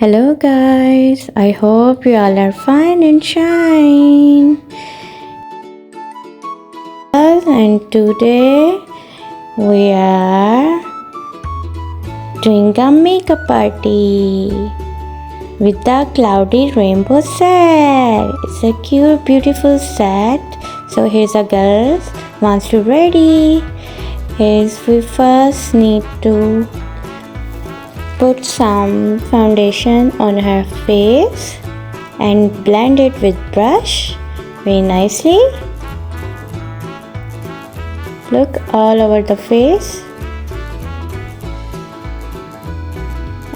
Hello guys, I hope you all are fine and shine. And today we are doing a makeup party with the cloudy rainbow set. It's a cute, beautiful set. So here's a girl wants to ready. Here's we first need to put some foundation on her face and blend it with brush very nicely. Look all over the face.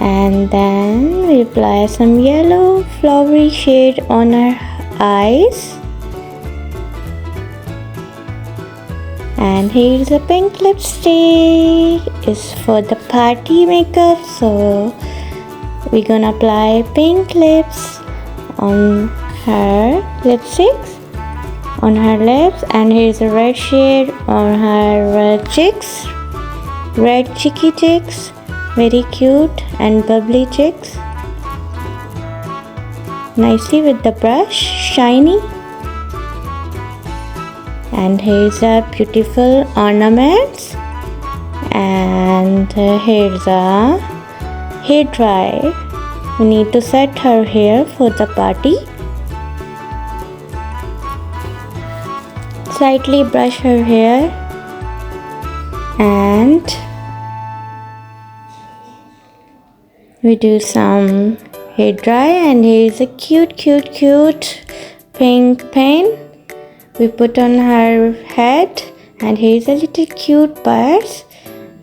And then we apply some yellow flowery shade on her eyes. And here's a pink lipstick. It's for the party makeup, so we're gonna apply pink lips on her lipsticks, on her lips. And here's a red shade on her cheeks, red cheeky cheeks, very cute and bubbly cheeks. Nicely with the brush, shiny. And here's a beautiful ornaments. And here's a hair dryer. We need to set her hair for the party. Slightly brush her hair and we do some hair dry. And here's a cute pink pen we put on her head. And here's a little cute purse.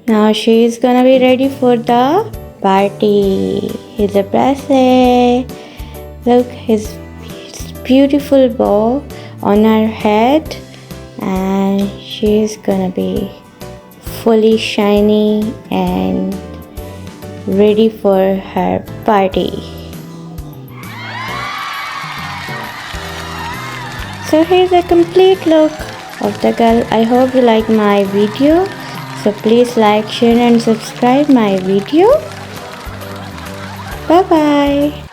Now she is gonna be ready for the party. Here's a bracelet. Look, his beautiful bow on her head, and she's gonna be fully shiny and ready for her party. So here's a complete look of the girl. I hope you like my video. So please like, share and subscribe my video. Bye bye.